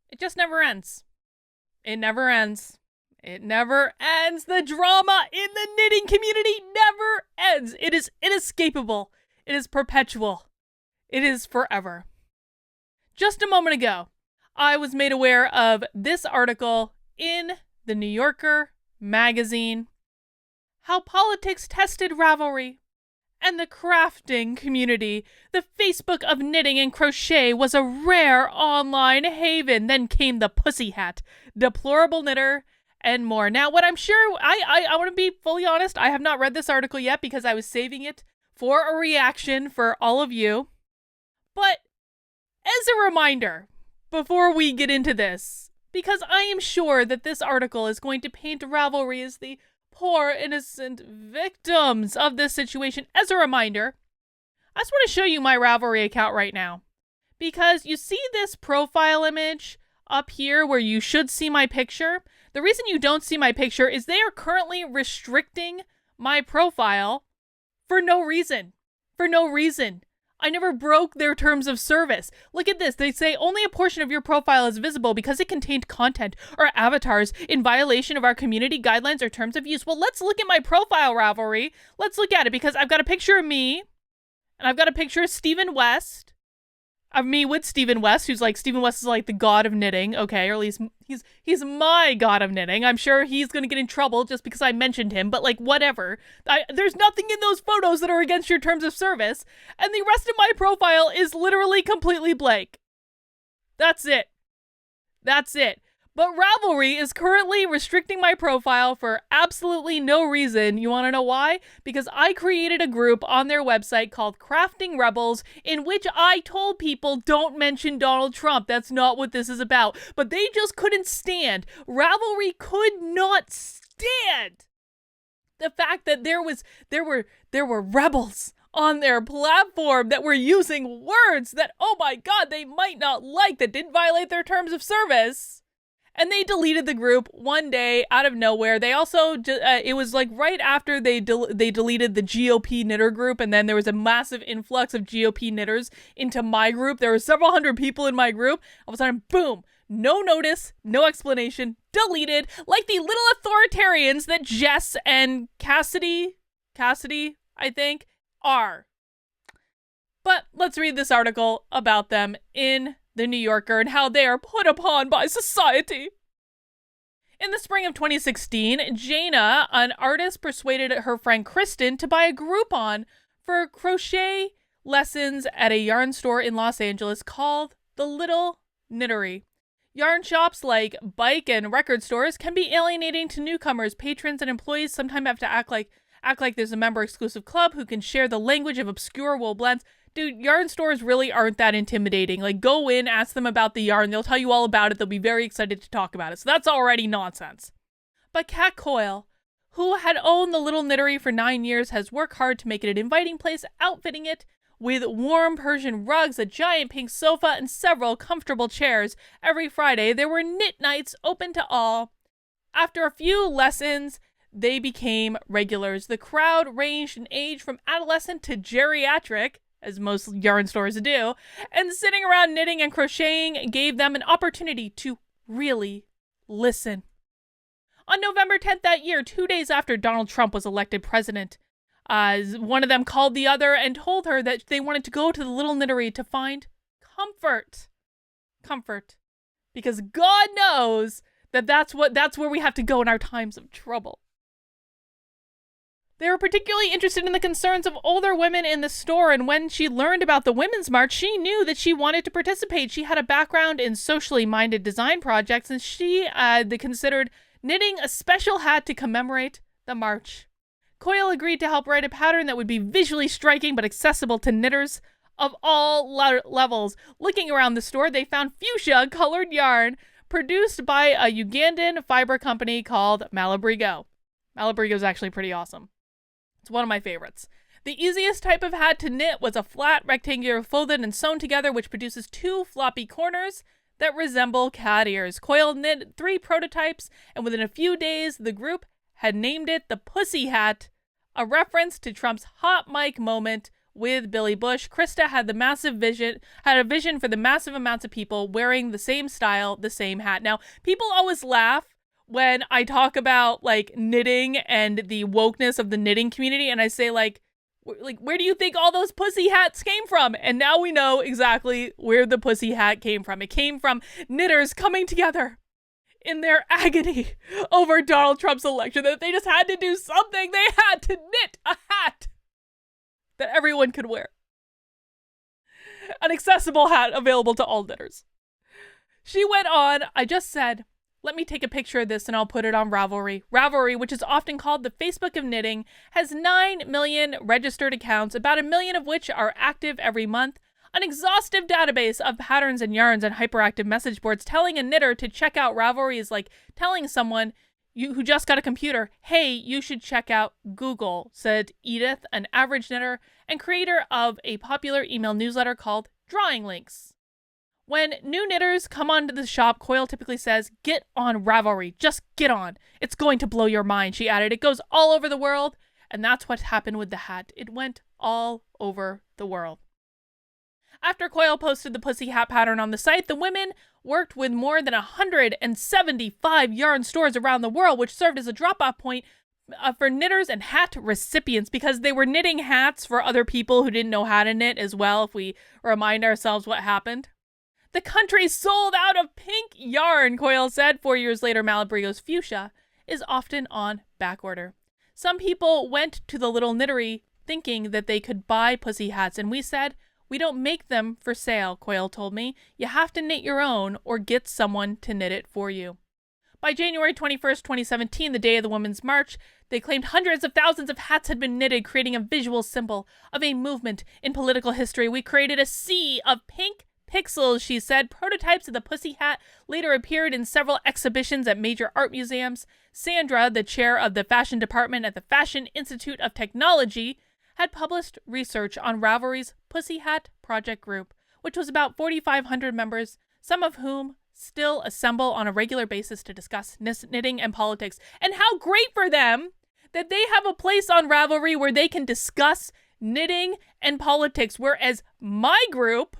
It just never ends. It never ends. It never ends. The drama in the knitting community never ends. It is inescapable. It is perpetual. It is forever. Just a moment ago, I was made aware of this article in the New Yorker magazine. How politics tested Ravelry and the crafting community. The Facebook of knitting and crochet was a rare online haven. Then came the pussy hat, deplorable knitter, and more. Now, what I'm sure, I want to be fully honest, I have not read this article yet because I was saving it for a reaction for all of you. But as a reminder, before we get into this, because I am sure that this article is going to paint Ravelry as the poor innocent victims of this situation. As a reminder, I just want to show you my Ravelry account right now. Because you see this profile image up here where you should see my picture? The reason you don't see my picture is they are currently restricting my profile for no reason. For no reason. I never broke their terms of service. Look at this. They say only a portion of your profile is visible because it contained content or avatars in violation of our community guidelines or terms of use. Well, let's look at my profile, Ravelry. Let's look at it because I've got a picture of me and I've got a picture of Stephen West. Of me with Stephen West, who's like, Stephen West is like the god of knitting, okay, or at least he's my god of knitting. I'm sure he's gonna get in trouble just because I mentioned him, but like, whatever. There's nothing in those photos that are against your terms of service, and the rest of my profile is literally completely blank. That's it. That's it. But Ravelry is currently restricting my profile for absolutely no reason. You want to know why? Because I created a group on their website called Crafting Rebels, in which I told people don't mention Donald Trump. That's not what this is about. But they just couldn't stand. Ravelry could not stand the fact that there were rebels on their platform that were using words that, oh my God, they might not like, that didn't violate their terms of service. And they deleted the group one day out of nowhere. They also, it was like right after they deleted the GOP knitter group, and then there was a massive influx of GOP knitters into my group. There were several hundred people in my group. All of a sudden, boom, no notice, no explanation, deleted, like the little authoritarians that Jess and Cassidy, I think, are. But let's read this article about them in the New Yorker and how they are put upon by society. In the spring of 2016, Jana, an artist, persuaded her friend Kristen to buy a Groupon for crochet lessons at a yarn store in Los Angeles called The Little Knittery. Yarn shops like bike and record stores can be alienating to newcomers. Patrons and employees sometimes have to act like there's a member-exclusive club who can share the language of obscure wool blends. Dude, yarn stores really aren't that intimidating. Like, go in, ask them about the yarn. They'll tell you all about it. They'll be very excited to talk about it. So that's already nonsense. But Kat Coyle, who had owned the Little Knittery for 9 years, has worked hard to make it an inviting place, outfitting it with warm Persian rugs, a giant pink sofa, and several comfortable chairs. Every Friday, there were knit nights open to all. After a few lessons, they became regulars. The crowd ranged in age from adolescent to geriatric, as most yarn stores do, and sitting around knitting and crocheting gave them an opportunity to really listen. On November 10th that year, 2 days after Donald Trump was elected president, one of them called the other and told her that they wanted to go to the Little Knittery to find comfort. Comfort. Because God knows that that's where we have to go in our times of trouble. They were particularly interested in the concerns of older women in the store, and when she learned about the Women's March, she knew that she wanted to participate. She had a background in socially minded design projects, and she considered knitting a special hat to commemorate the march. Coyle agreed to help write a pattern that would be visually striking but accessible to knitters of all levels. Looking around the store, they found fuchsia-colored yarn produced by a Ugandan fiber company called Malabrigo. Malabrigo is actually pretty awesome. It's one of my favorites. The easiest type of hat to knit was a flat rectangular folded and sewn together, which produces 2 floppy corners that resemble cat ears. Coyle knit 3 prototypes, and within a few days, the group had named it the Pussy Hat, a reference to Trump's hot mic moment with Billy Bush, Krista had a vision for the massive amounts of people wearing the same style, the same hat. Now, people always laugh when I talk about like knitting and the wokeness of the knitting community, and I say like, where do you think all those pussy hats came from? And now we know exactly where the pussy hat came from. It came from knitters coming together in their agony over Donald Trump's election, that they just had to do something. They had to knit a hat that everyone could wear. An accessible hat available to all knitters. She went on, I just said, let me take a picture of this and I'll put it on Ravelry. Ravelry, which is often called the Facebook of knitting, has 9 million registered accounts, about 1 million of which are active every month. An exhaustive database of patterns and yarns and hyperactive message boards. Telling a knitter to check out Ravelry is like telling someone who just got a computer, hey, you should check out Google, said Edith, an average knitter and creator of a popular email newsletter called Drawing Links. When new knitters come onto the shop, Coyle typically says, get on Ravelry. Just get on. It's going to blow your mind, she added. It goes all over the world. And that's what happened with the hat. It went all over the world. After Coyle posted the pussy hat pattern on the site, the women worked with more than 175 yarn stores around the world, which served as a drop-off point for knitters and hat recipients, because they were knitting hats for other people who didn't know how to knit as well, if we remind ourselves what happened. The country sold out of pink yarn, Coyle said. 4 years later, Malabrigo's fuchsia is often on backorder. Some people went to the little knittery thinking that they could buy pussy hats, and we said, we don't make them for sale, Coyle told me. You have to knit your own or get someone to knit it for you. By January 21st, 2017, the day of the Women's March, they claimed hundreds of thousands of hats had been knitted, creating a visual symbol of a movement in political history. We created a sea of pink pixels, she said. Prototypes of the pussy hat later appeared in several exhibitions at major art museums. Sandra, the chair of the fashion department at the Fashion Institute of Technology, had published research on Ravelry's Pussy Hat Project Group, which was about 4,500 members, some of whom still assemble on a regular basis to discuss knitting and politics. And how great for them that they have a place on Ravelry where they can discuss knitting and politics, whereas my group,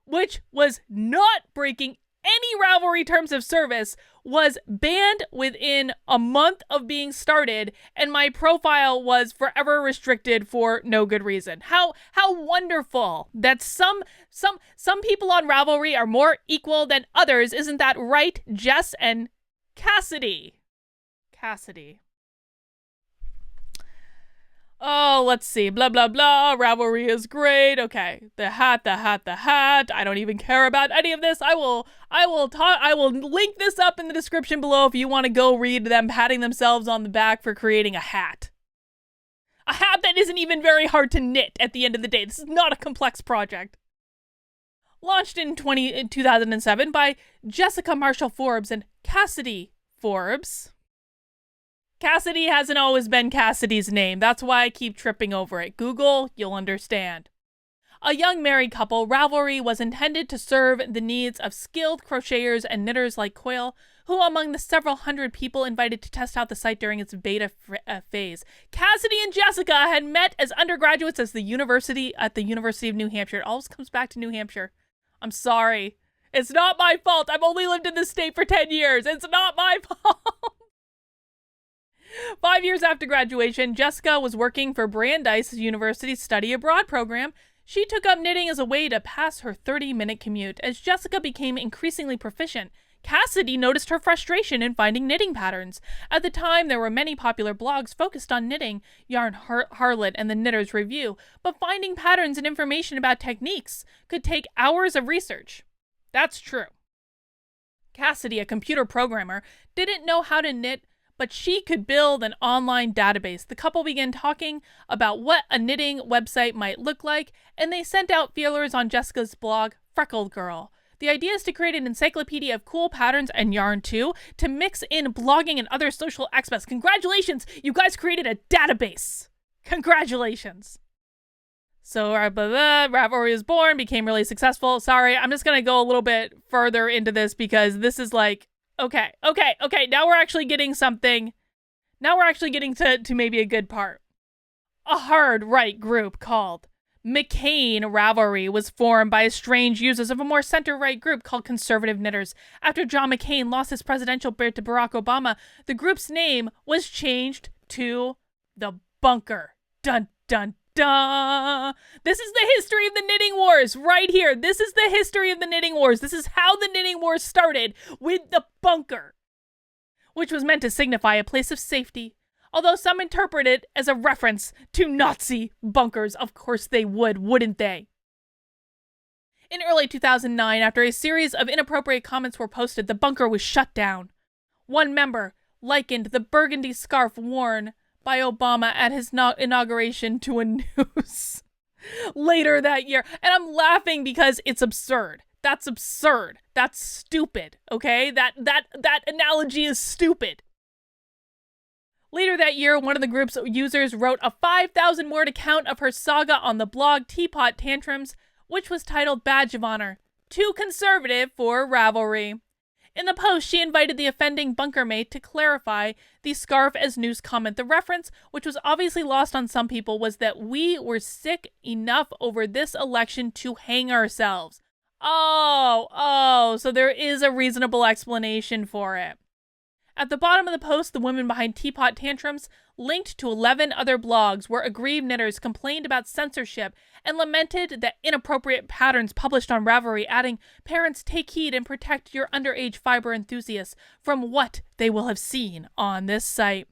which was not breaking any Ravelry terms of service, was banned within a month of being started, and my profile was forever restricted for no good reason. How wonderful that some people on Ravelry are more equal than others. Isn't that right, Jess and Cassidy? Oh, let's see. Blah, blah, blah. Ravelry is great. Okay. The hat. I don't even care about any of this. I will link this up in the description below if you want to go read them patting themselves on the back for creating a hat. A hat that isn't even very hard to knit at the end of the day. This is not a complex project. Launched in 2007 by Jessica Marshall Forbes and Cassidy Forbes. Cassidy hasn't always been Cassidy's name. That's why I keep tripping over it. Google, you'll understand. A young married couple, Ravelry was intended to serve the needs of skilled crocheters and knitters like Coyle, who among the several hundred people invited to test out the site during its beta phase. Cassidy and Jessica had met as undergraduates at the University of New Hampshire. It always comes back to New Hampshire. I'm sorry. It's not my fault. I've only lived in this state for 10 years. It's not my fault. 5 years after graduation, Jessica was working for Brandeis University's study abroad program. She took up knitting as a way to pass her 30-minute commute. As Jessica became increasingly proficient, Cassidy noticed her frustration in finding knitting patterns. At the time, there were many popular blogs focused on knitting, Yarn Harlot and the Knitter's Review, but finding patterns and information about techniques could take hours of research. That's true. Cassidy, a computer programmer, didn't know how to knit, but she could build an online database. The couple began talking about what a knitting website might look like, and they sent out feelers on Jessica's blog, Freckled Girl. The idea is to create an encyclopedia of cool patterns and yarn too, to mix in blogging and other social aspects. Congratulations, you guys created a database. Congratulations. So Ravelry was born, became really successful. Sorry, I'm just gonna go a little bit further into this because this is like, Okay. Now we're actually getting something. Now we're actually getting to maybe a good part. A hard right group called McCain Ravelry was formed by estranged users of a more center-right group called Conservative Knitters. After John McCain lost his presidential bid to Barack Obama, the group's name was changed to The Bunker. Dun, dun, dun. This is the history of the Knitting Wars right here. This is the history of the Knitting Wars. This is how the Knitting Wars started, with The Bunker, which was meant to signify a place of safety, although some interpret it as a reference to Nazi bunkers. Of course they would, wouldn't they? In early 2009, after a series of inappropriate comments were posted, the bunker was shut down. One member likened the burgundy scarf worn by Obama at his inauguration to a noose later that year. And I'm laughing because it's absurd. That's absurd. That's stupid, okay? That analogy is stupid. Later that year, one of the group's users wrote a 5,000-word account of her saga on the blog Teapot Tantrums, which was titled Badge of Honor, too conservative for Ravelry. In the post, she invited the offending bunker mate to clarify the scarf as news comment. The reference, which was obviously lost on some people, was that we were sick enough over this election to hang ourselves. Oh, so there is a reasonable explanation for it. At the bottom of the post, the woman behind Teapot Tantrums linked to 11 other blogs where aggrieved knitters complained about censorship and lamented the inappropriate patterns published on Ravelry, adding, "Parents, take heed and protect your underage fiber enthusiasts from what they will have seen on this site."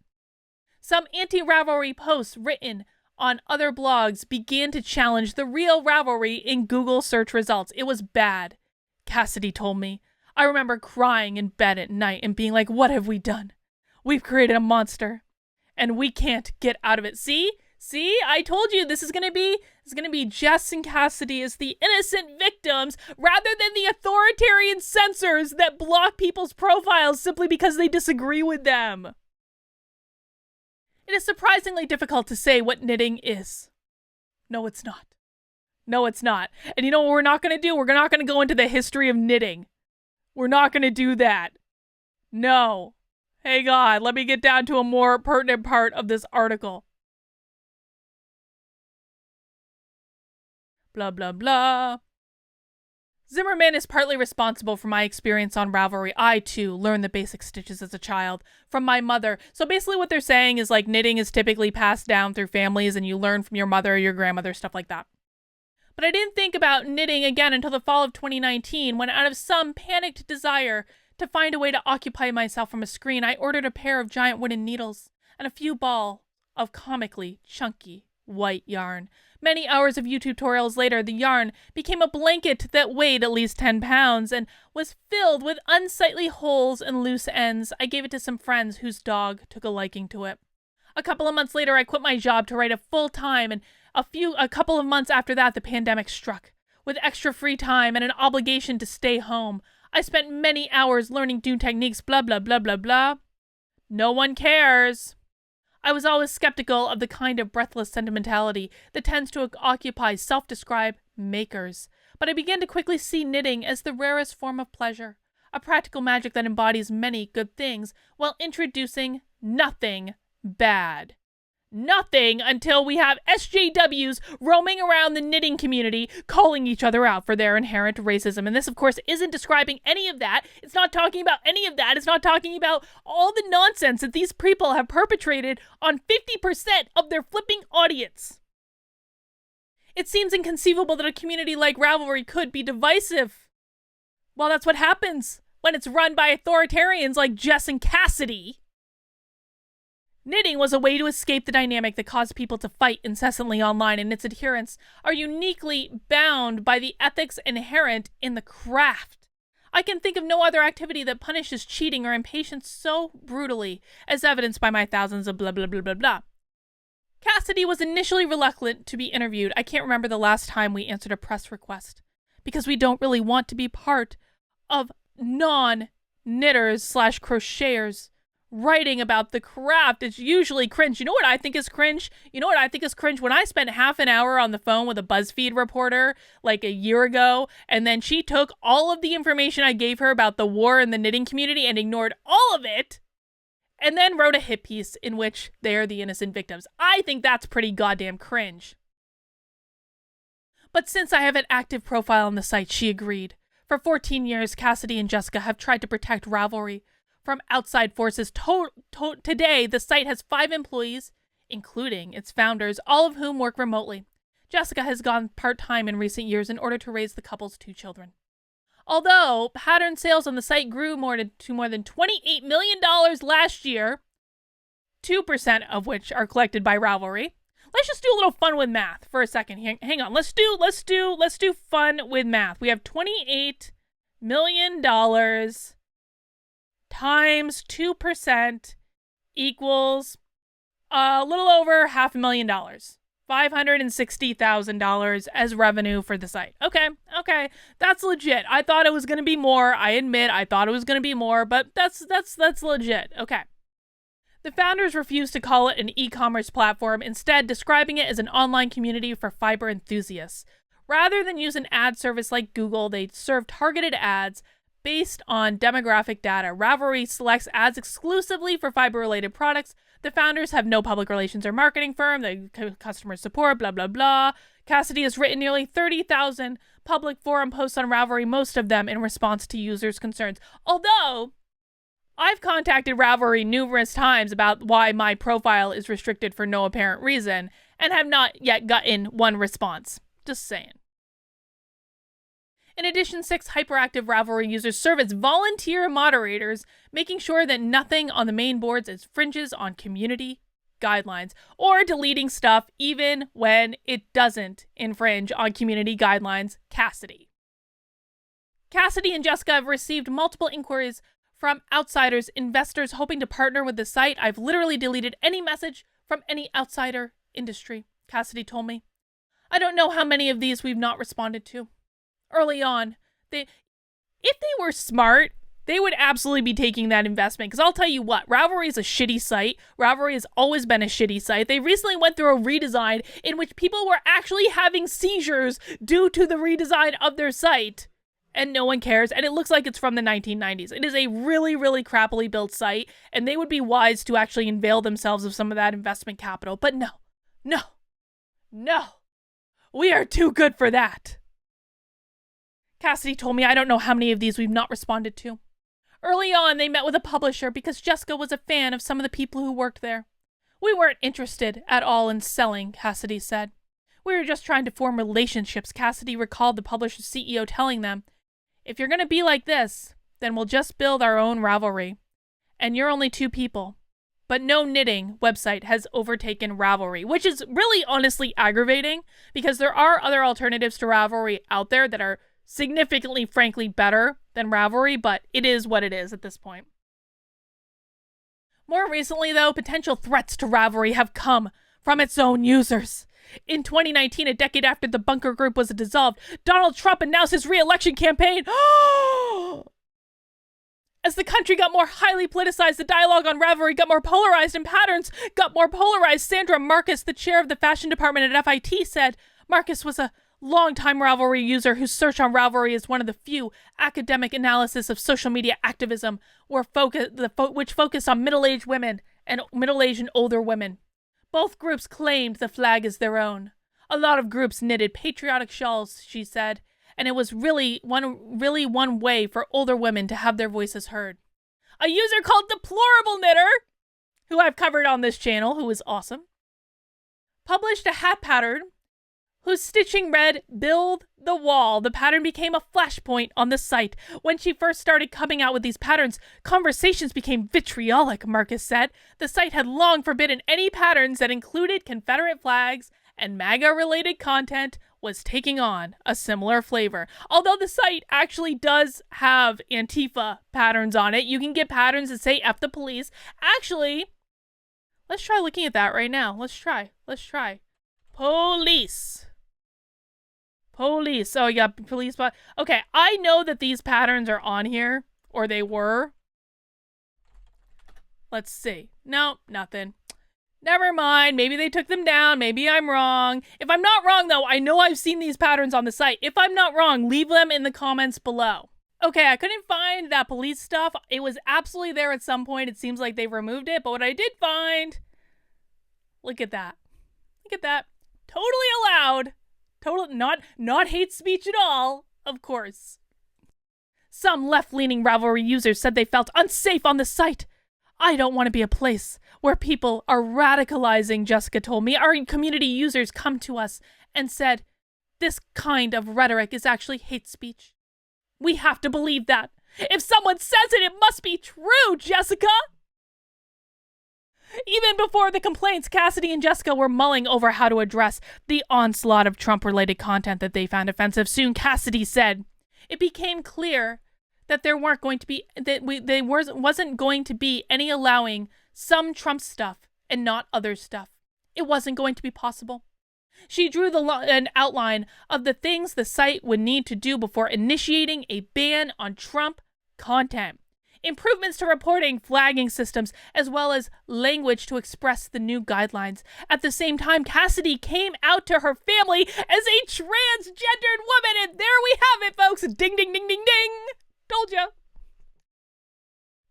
Some anti-Ravelry posts written on other blogs began to challenge the real Ravelry in Google search results. It was bad, Cassidy told me. I remember crying in bed at night and being like, what have we done? We've created a monster and we can't get out of it. See, I told you this is going to be Jess and Cassidy as the innocent victims rather than the authoritarian censors that block people's profiles simply because they disagree with them. It is surprisingly difficult to say what knitting is. No, it's not. No, it's not. And you know what we're not going to do? We're not going to go into the history of knitting. We're not going to do that. No. Hey God, let me get down to a more pertinent part of this article. Blah, blah, blah. Zimmerman is partly responsible for my experience on Ravelry. I, too, learned the basic stitches as a child from my mother. So basically what they're saying is like knitting is typically passed down through families and you learn from your mother or your grandmother, stuff like that. But I didn't think about knitting again until the fall of 2019, when out of some panicked desire to find a way to occupy myself from a screen, I ordered a pair of giant wooden needles and a few balls of comically chunky white yarn. Many hours of YouTube tutorials later, the yarn became a blanket that weighed at least 10 pounds and was filled with unsightly holes and loose ends. I gave it to some friends whose dog took a liking to it. A couple of months later, I quit my job to write it full-time, and a couple of months after that, the pandemic struck. With extra free time and an obligation to stay home, I spent many hours learning new techniques, blah, blah, blah, blah, blah. No one cares. I was always skeptical of the kind of breathless sentimentality that tends to occupy self-described makers, but I began to quickly see knitting as the rarest form of pleasure, a practical magic that embodies many good things while introducing nothing bad. Nothing until we have SJWs roaming around the knitting community calling each other out for their inherent racism. And this, of course, isn't describing any of that. It's not talking about any of that. It's not talking about all the nonsense that these people have perpetrated on 50% of their flipping audience. It seems inconceivable that a community like Ravelry could be divisive. Well, that's what happens when it's run by authoritarians like Jess and Cassidy. Knitting was a way to escape the dynamic that caused people to fight incessantly online, and its adherents are uniquely bound by the ethics inherent in the craft. I can think of no other activity that punishes cheating or impatience so brutally, as evidenced by my thousands of blah blah blah blah blah. Cassidy was initially reluctant to be interviewed. I can't remember the last time we answered a press request, because we don't really want to be part of non-knitters/crocheters writing about the craft. It's usually cringe. You know what I think is cringe? When I spent half an hour on the phone with a BuzzFeed reporter like a year ago, and then she took all of the information I gave her about the war in the knitting community and ignored all of it, and then wrote a hit piece in which they're the innocent victims. I think that's pretty goddamn cringe. But since I have an active profile on the site, she agreed. For 14 years, Cassidy and Jessica have tried to protect Ravelry from outside forces. Today, the site has 5 employees, including its founders, all of whom work remotely. Jessica has gone part-time in recent years in order to raise the couple's 2 children. Although pattern sales on the site grew to more than $28 million last year, 2% of which are collected by Ravelry. Let's just do a little fun with math for a second. Hang on. Let's do fun with math. We have $28 million times 2% equals a little over $500,000. $560,000 as revenue for the site. Okay, that's legit. I thought it was going to be more. I admit I thought it was going to be more, but that's legit. Okay. The founders refused to call it an e-commerce platform, instead describing it as an online community for fiber enthusiasts. Rather than use an ad service like Google, they serve targeted ads based on demographic data. Ravelry selects ads exclusively for fiber-related products. The founders have no public relations or marketing firm. They customer support, blah, blah, blah. Cassidy has written nearly 30,000 public forum posts on Ravelry, most of them in response to users' concerns. Although I've contacted Ravelry numerous times about why my profile is restricted for no apparent reason and have not yet gotten one response. Just saying. In addition, 6 hyperactive Ravelry users serve as volunteer moderators, making sure that nothing on the main boards infringes on community guidelines, or deleting stuff even when it doesn't infringe on community guidelines. Cassidy and Jessica have received multiple inquiries from outsiders, investors hoping to partner with the site. I've literally deleted any message from any outsider industry, Cassidy told me. I don't know how many of these we've not responded to. Early on, if they were smart, they would absolutely be taking that investment. Because I'll tell you what, Ravelry is a shitty site. Ravelry has always been a shitty site. They recently went through a redesign in which people were actually having seizures due to the redesign of their site. And no one cares, and it looks like it's from the 1990s. It is a really, really crappily built site, and they would be wise to actually avail themselves of some of that investment capital. But no. We are too good for that. Cassidy told me I don't know how many of these we've not responded to. Early on, they met with a publisher because Jessica was a fan of some of the people who worked there. We weren't interested at all in selling, Cassidy said. We were just trying to form relationships. Cassidy recalled the publisher's CEO telling them, if you're going to be like this, then we'll just build our own Ravelry. And you're only 2 people. But no knitting website has overtaken Ravelry, which is really honestly aggravating because there are other alternatives to Ravelry out there that are significantly, frankly, better than Ravelry, but it is what it is at this point. More recently, though, potential threats to Ravelry have come from its own users. In 2019, a decade after the bunker group was dissolved, Donald Trump announced his re-election campaign. As the country got more highly politicized, the dialogue on Ravelry got more polarized and patterns got more polarized. Sandra Marcus, the chair of the fashion department at FIT, said Marcus was a longtime Ravelry user whose search on Ravelry is one of the few academic analysis of social media activism which focus on middle-aged women and middle-aged and older women. Both groups claimed the flag as their own. A lot of groups knitted patriotic shawls, she said, and it was really one way for older women to have their voices heard. A user called Deplorable Knitter, who I've covered on this channel, who is awesome, published a hat pattern whose stitching read, "Build the wall." The pattern became a flashpoint on the site. When she first started coming out with these patterns, conversations became vitriolic, Marcus said. The site had long forbidden any patterns that included Confederate flags, and MAGA-related content was taking on a similar flavor. Although the site actually does have Antifa patterns on it, you can get patterns that say F the police. Actually, let's try looking at that right now. Let's try. Police. Oh, yeah, police. Okay, I know that these patterns are on here, or they were. Let's see. No, nothing. Never mind. Maybe they took them down. Maybe I'm wrong. If I'm not wrong, though, I know I've seen these patterns on the site. If I'm not wrong, leave them in the comments below. Okay, I couldn't find that police stuff. It was absolutely there at some point. It seems like they removed it, but what I did find, look at that. Totally allowed Total, not hate speech at all, of course. Some left-leaning Ravelry users said they felt unsafe on the site. I don't want to be a place where people are radicalizing, Jessica told me. Our community users come to us and said, this kind of rhetoric is actually hate speech. We have to believe that. If someone says it, it must be true, Jessica! Even before the complaints, Cassidy and Jessica were mulling over how to address the onslaught of Trump-related content that they found offensive. Soon, Cassidy said, it became clear that there weren't going to be, wasn't going to be any allowing some Trump stuff and not other stuff. It wasn't going to be possible. She drew an outline of the things the site would need to do before initiating a ban on Trump content. Improvements to reporting, flagging systems, as well as language to express the new guidelines. At the same time, Cassidy came out to her family as a transgendered woman, and there we have it, folks. Ding, ding, ding, ding, ding. Told ya.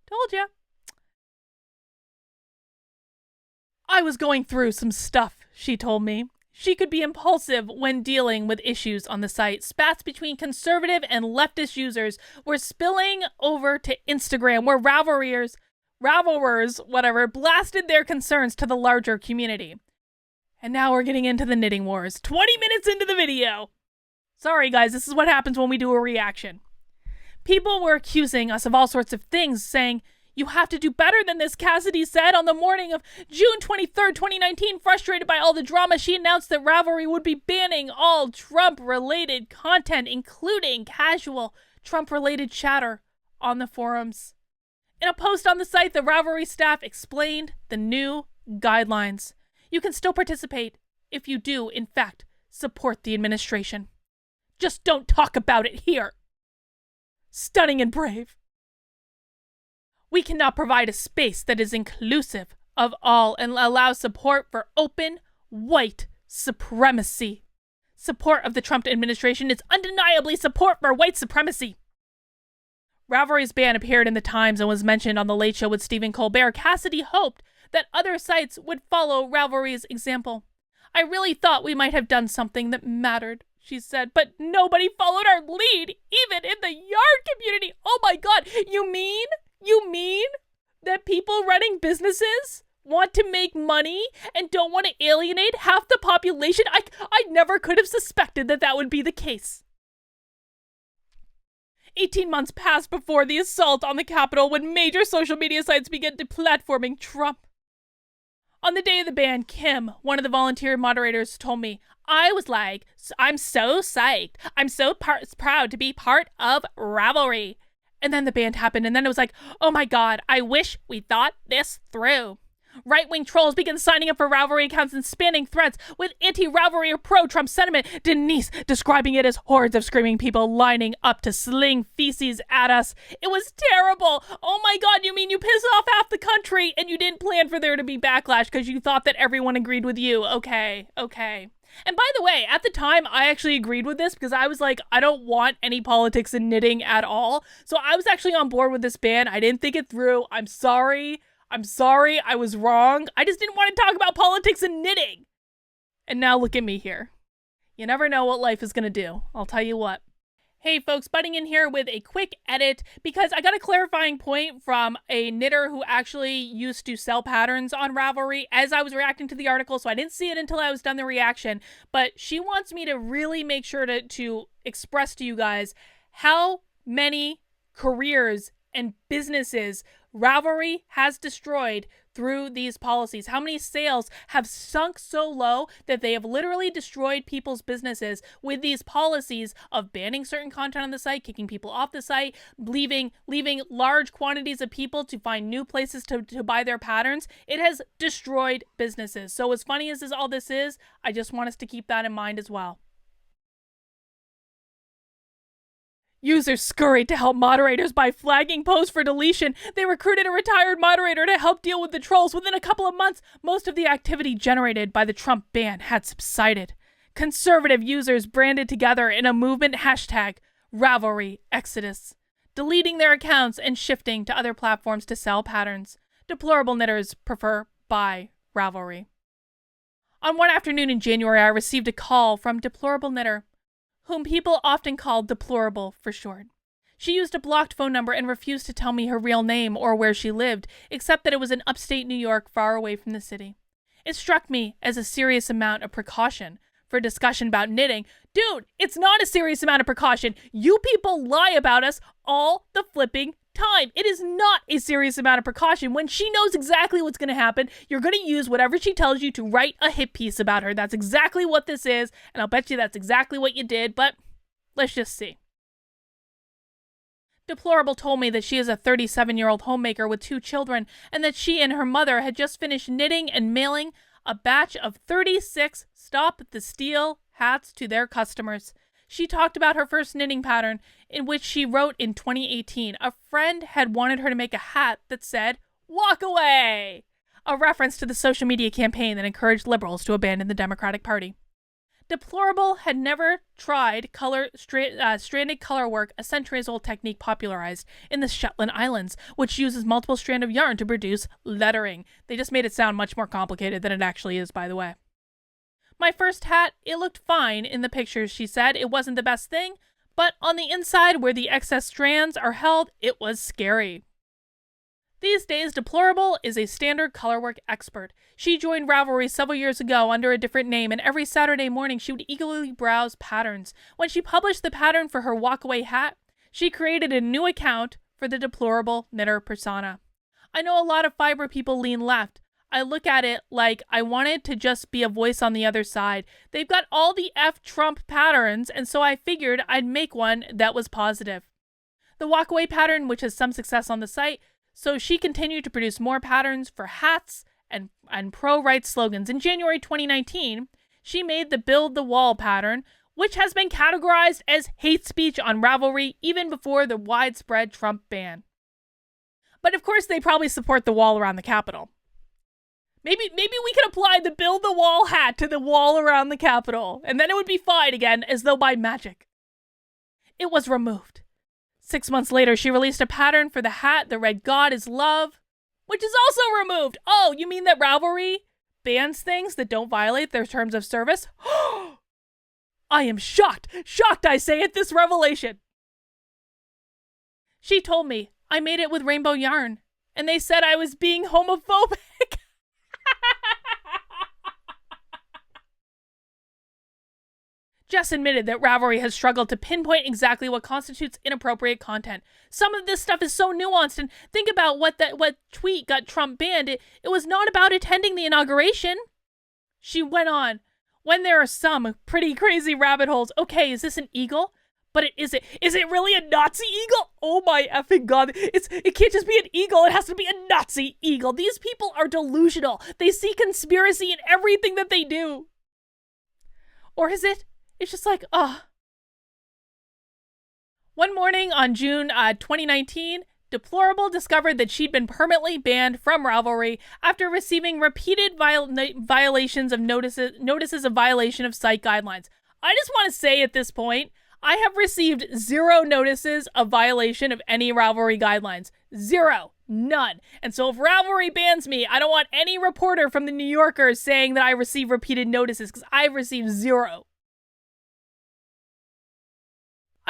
Told ya. I was going through some stuff, she told me. She could be impulsive when dealing with issues on the site. Spats between conservative and leftist users were spilling over to Instagram, where Ravelers, blasted their concerns to the larger community. And now we're getting into the knitting wars. 20 minutes into the video. Sorry, guys, this is what happens when we do a reaction. People were accusing us of all sorts of things, saying, you have to do better than this, Cassidy said. On the morning of June 23rd, 2019, frustrated by all the drama, she announced that Ravelry would be banning all Trump-related content, including casual Trump-related chatter on the forums. In a post on the site, the Ravelry staff explained the new guidelines. You can still participate if you do, in fact, support the administration. Just don't talk about it here. Stunning and brave. We cannot provide a space that is inclusive of all and allows support for open, white supremacy. Support of the Trump administration is undeniably support for white supremacy. Ravelry's ban appeared in the Times and was mentioned on The Late Show with Stephen Colbert. Cassidy hoped that other sites would follow Ravelry's example. I really thought we might have done something that mattered, she said, but nobody followed our lead, even in the yard community. Oh my God, you mean that people running businesses want to make money and don't want to alienate half the population? I never could have suspected that would be the case. 18 months passed before the assault on the Capitol when major social media sites began deplatforming Trump. On the day of the ban, Kim, one of the volunteer moderators, told me, I was like, I'm so psyched. I'm so proud to be part of Ravelry. And then the ban happened, and then it was like, oh my God, I wish we thought this through. Right-wing trolls began signing up for Ravelry accounts and spamming threads with anti-Ravelry or pro-Trump sentiment. Denise describing it as hordes of screaming people lining up to sling feces at us. It was terrible. Oh my God, you mean you pissed off half the country and you didn't plan for there to be backlash because you thought that everyone agreed with you. Okay. And by the way, at the time, I actually agreed with this because I was like, I don't want any politics in knitting at all. So I was actually on board with this ban. I didn't think it through. I'm sorry. I was wrong. I just didn't want to talk about politics and knitting. And now look at me here. You never know what life is going to do. I'll tell you what. Hey folks, butting in here with a quick edit because I got a clarifying point from a knitter who actually used to sell patterns on Ravelry as I was reacting to the article, so I didn't see it until I was done the reaction, but she wants me to really make sure to express to you guys how many careers and businesses Ravelry has destroyed through these policies. How many sales have sunk so low that they have literally destroyed people's businesses with these policies of banning certain content on the site, kicking people off the site, leaving large quantities of people to find new places to buy their patterns. It has destroyed businesses. So as funny as all this is, I just want us to keep that in mind as well. Users scurried to help moderators by flagging posts for deletion. They recruited a retired moderator to help deal with the trolls. Within a couple of months, most of the activity generated by the Trump ban had subsided. Conservative users branded together in a movement hashtag Ravelry Exodus, deleting their accounts and shifting to other platforms to sell patterns. Deplorable knitters prefer buy Ravelry. On one afternoon in January, I received a call from Deplorable Knitter, whom people often call Deplorable for short. She used a blocked phone number and refused to tell me her real name or where she lived, except that it was in upstate New York, far away from the city. It struck me as a serious amount of precaution for a discussion about knitting. Dude, it's not a serious amount of precaution. You people lie about us all the flipping time. It is not a serious amount of precaution. When she knows exactly what's going to happen, you're going to use whatever she tells you to write a hit piece about her. That's exactly what this is, and I'll bet you that's exactly what you did, but let's just see. Deplorable told me that she is a 37-year-old homemaker with 2 children, and that she and her mother had just finished knitting and mailing a batch of 36 Stop the Steal hats to their customers. She talked about her first knitting pattern, in which she wrote in 2018, a friend had wanted her to make a hat that said, "Walk away!" a reference to the social media campaign that encouraged liberals to abandon the Democratic Party. Deplorable had never tried stranded color work, a centuries-old technique popularized in the Shetland Islands, which uses multiple strands of yarn to produce lettering. They just made it sound much more complicated than it actually is, by the way. My first hat, it looked fine in the pictures, she said. It wasn't the best thing, but on the inside where the excess strands are held, it was scary. These days, Deplorable is a standard colorwork expert. She joined Ravelry several years ago under a different name, and every Saturday morning she would eagerly browse patterns. When she published the pattern for her walkaway hat, she created a new account for the Deplorable Knitter persona. I know a lot of fiber people lean left. I look at it like I wanted to just be a voice on the other side. They've got all the Trump patterns, and so I figured I'd make one that was positive. The walkaway pattern, which has some success on the site, so she continued to produce more patterns for hats and pro-rights slogans. In January 2019, she made the Build the Wall pattern, which has been categorized as hate speech on Ravelry even before the widespread Trump ban. But of course, they probably support the wall around the Capitol. Maybe we can apply the Build the Wall hat to the wall around the Capitol, and then it would be fine again, as though by magic. It was removed. 6 months later, she released a pattern for the hat that read "God is Love," which is also removed. Oh, you mean that Ravelry bans things that don't violate their terms of service? I am shocked, I say, at this revelation. She told me I made it with rainbow yarn, and they said I was being homophobic. Jess admitted that Ravelry has struggled to pinpoint exactly what constitutes inappropriate content. Some of this stuff is so nuanced, and think about what tweet got Trump banned. It was not about attending the inauguration. She went on, when there are some pretty crazy rabbit holes. Okay, is this an eagle? But is it really a Nazi eagle? Oh my effing God. It can't just be an eagle. It has to be a Nazi eagle. These people are delusional. They see conspiracy in everything that they do. Or is it? It's just like, One morning on June 2019, Deplorable discovered that she'd been permanently banned from Ravelry after receiving repeated violations of notices of violation of site guidelines. I just want to say at this point, I have received 0 notices of violation of any Ravelry guidelines. 0. None. And so if Ravelry bans me, I don't want any reporter from the New Yorker saying that I receive repeated notices, because I've received 0.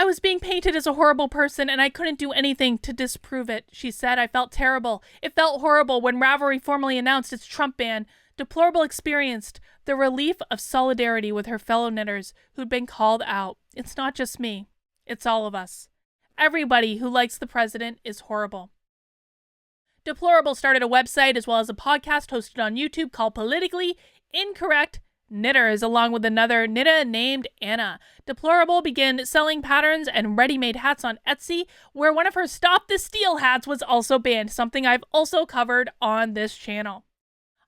I was being painted as a horrible person, and I couldn't do anything to disprove it, she said. I felt terrible. It felt horrible when Ravelry formally announced its Trump ban. Deplorable experienced the relief of solidarity with her fellow knitters who'd been called out. It's not just me. It's all of us. Everybody who likes the president is horrible. Deplorable started a website as well as a podcast hosted on YouTube called Politically Incorrect Knitters, along with another knitter named Anna. Deplorable began selling patterns and ready-made hats on Etsy, where one of her Stop the Steal hats was also banned, something I've also covered on this channel.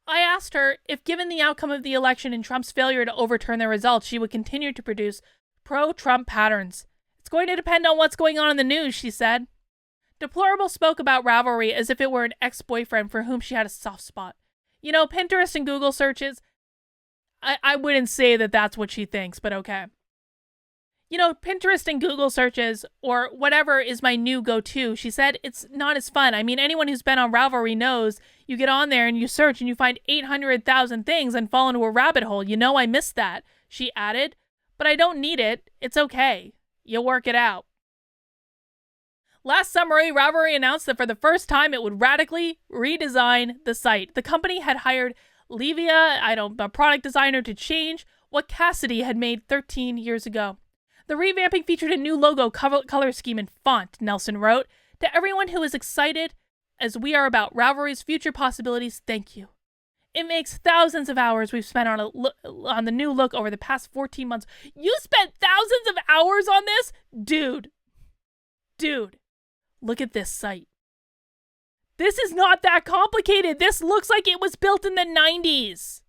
I asked her if, given the outcome of the election and Trump's failure to overturn the results, she would continue to produce pro-Trump patterns. It's going to depend on what's going on in the news, she said. Deplorable spoke about Ravelry as if it were an ex-boyfriend for whom she had a soft spot. You know, Pinterest and Google searches, I wouldn't say that that's what she thinks, but okay. Pinterest and Google searches or whatever is my new go-to. She said it's not as fun. I mean, anyone who's been on Ravelry knows you get on there and you search and you find 800,000 things and fall into a rabbit hole. I miss that, she added. But I don't need it. It's okay. You'll work it out. Last summer, Ravelry announced that for the first time it would radically redesign the site. The company had hired Livia, a product designer, to change what Cassidy had made 13 years ago. The revamping featured a new logo, color scheme, and font, Nelson wrote. To everyone who is excited as we are about Ravelry's future possibilities, thank you. It makes thousands of hours we've spent on the new look over the past 14 months. You spent thousands of hours on this? Dude, look at this site. This is not that complicated. This looks like it was built in the 90s.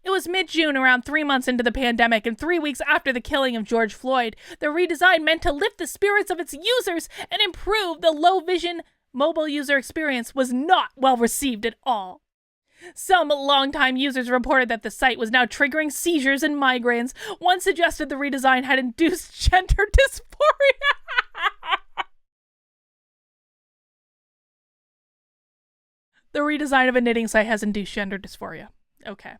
It was mid-June, around 3 months into the pandemic and 3 weeks after the killing of George Floyd. The redesign meant to lift the spirits of its users and improve the low-vision mobile user experience was not well received at all. Some longtime users reported that the site was now triggering seizures and migraines. One suggested the redesign had induced gender dysphoria. The redesign of a knitting site has induced gender dysphoria. Okay.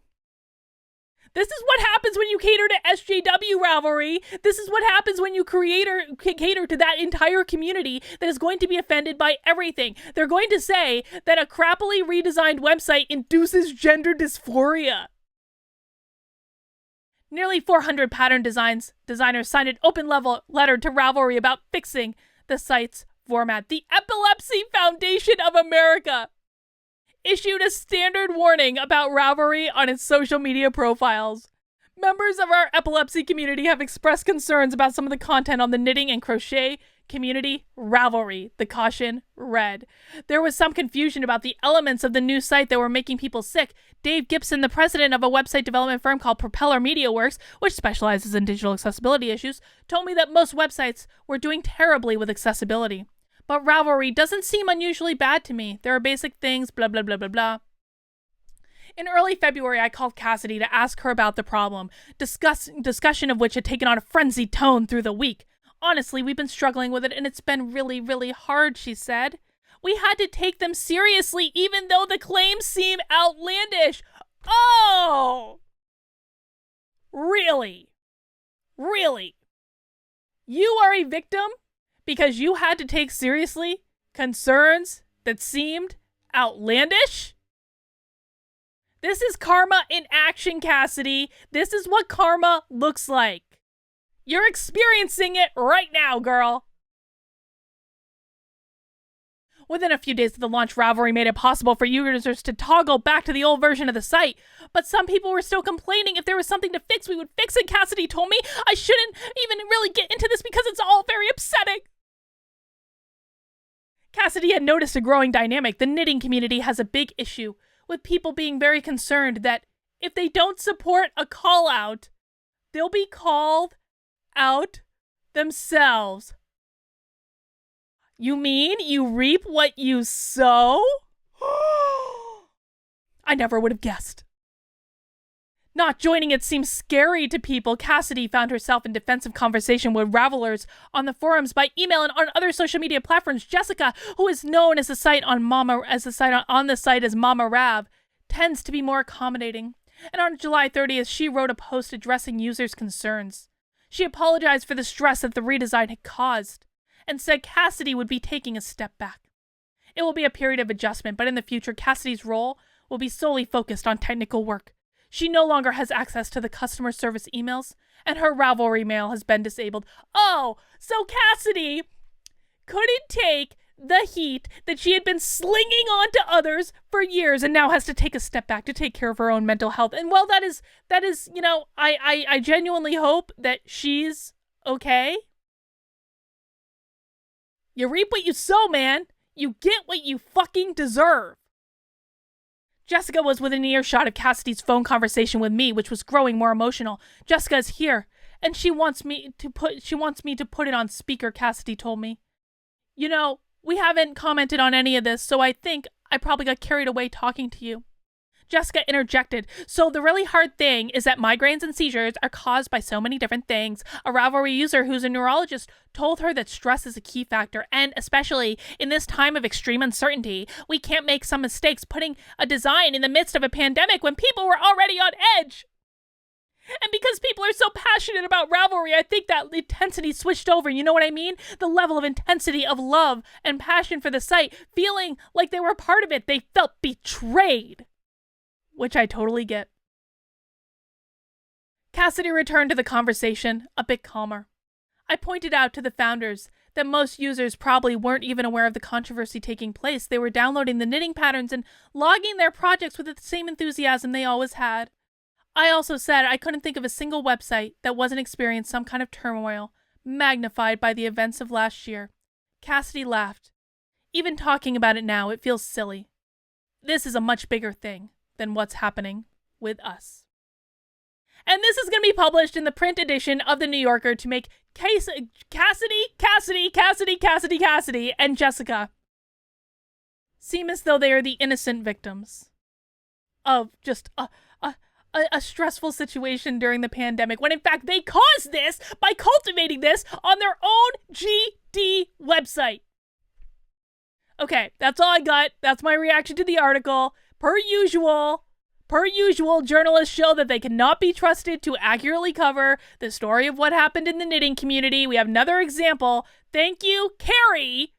This is what happens when you cater to SJW Ravelry. This is what happens when you cater to that entire community that is going to be offended by everything. They're going to say that a crappily redesigned website induces gender dysphoria. Nearly 400 pattern designers signed an open letter to Ravelry about fixing the site's format. The Epilepsy Foundation of America issued a standard warning about Ravelry on its social media profiles. Members of our epilepsy community have expressed concerns about some of the content on the knitting and crochet community Ravelry, the caution read. There was some confusion about the elements of the new site that were making people sick. Dave Gibson, the president of a website development firm called Propeller Media Works, which specializes in digital accessibility issues, told me that most websites were doing terribly with accessibility. But Ravelry doesn't seem unusually bad to me. There are basic things, blah, blah, blah, blah, blah. In early February, I called Cassidy to ask her about the problem, discussion of which had taken on a frenzied tone through the week. Honestly, we've been struggling with it, and it's been really, really hard, she said. We had to take them seriously, even though the claims seem outlandish. Oh! Really? Really? You are a victim because you had to take seriously concerns that seemed outlandish? This is karma in action, Cassidy. This is what karma looks like. You're experiencing it right now, girl. Within a few days of the launch, Ravelry made it possible for users to toggle back to the old version of the site. But some people were still complaining if there was something to fix, we would fix it, Cassidy told me. I shouldn't even really get into this because it's all very upsetting. Cassidy had noticed a growing dynamic. The knitting community has a big issue with people being very concerned that if they don't support a call out, they'll be called out themselves. You mean you reap what you sow? I never would have guessed. Not joining it seems scary to people. Cassidy found herself in defensive conversation with Ravelers on the forums, by email, and on other social media platforms. Jessica, who is known as the site on the site as Mama Rav, tends to be more accommodating. And on July 30th, she wrote a post addressing users' concerns. She apologized for the stress that the redesign had caused, and said Cassidy would be taking a step back. It will be a period of adjustment, but in the future, Cassidy's role will be solely focused on technical work. She no longer has access to the customer service emails, and her Ravelry mail has been disabled. Oh, so Cassidy couldn't take the heat that she had been slinging on to others for years, and now has to take a step back to take care of her own mental health. And well, that is, I genuinely hope that she's okay. You reap what you sow, man. You get what you fucking deserve. Jessica was within earshot of Cassidy's phone conversation with me, which was growing more emotional. Jessica's here, and she wants me to put it on speaker, Cassidy told me. We haven't commented on any of this, so I think I probably got carried away talking to you. Jessica interjected. So the really hard thing is that migraines and seizures are caused by so many different things. A Ravelry user who's a neurologist told her that stress is a key factor, and especially in this time of extreme uncertainty, we can't make some mistakes putting a design in the midst of a pandemic when people were already on edge. And because people are so passionate about Ravelry, I think that intensity switched over. You know what I mean? The level of intensity of love and passion for the site, feeling like they were part of it. They felt betrayed, which I totally get. Cassidy returned to the conversation a bit calmer. I pointed out to the founders that most users probably weren't even aware of the controversy taking place. They were downloading the knitting patterns and logging their projects with the same enthusiasm they always had. I also said I couldn't think of a single website that wasn't experiencing some kind of turmoil, magnified by the events of last year. Cassidy laughed. Even talking about it now, it feels silly. This is a much bigger thing than what's happening with us. And this is going to be published in the print edition of The New Yorker to make Cassidy, and Jessica seem as though they are the innocent victims of just a stressful situation during the pandemic, when in fact they caused this by cultivating this on their own GD website. Okay, that's all I got. That's my reaction to the article. Per usual, journalists show that they cannot be trusted to accurately cover the story of what happened in the knitting community. We have another example. Thank you, Carrie,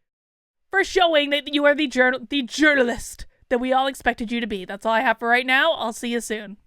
for showing that you are the journalist that we all expected you to be. That's all I have for right now. I'll see you soon.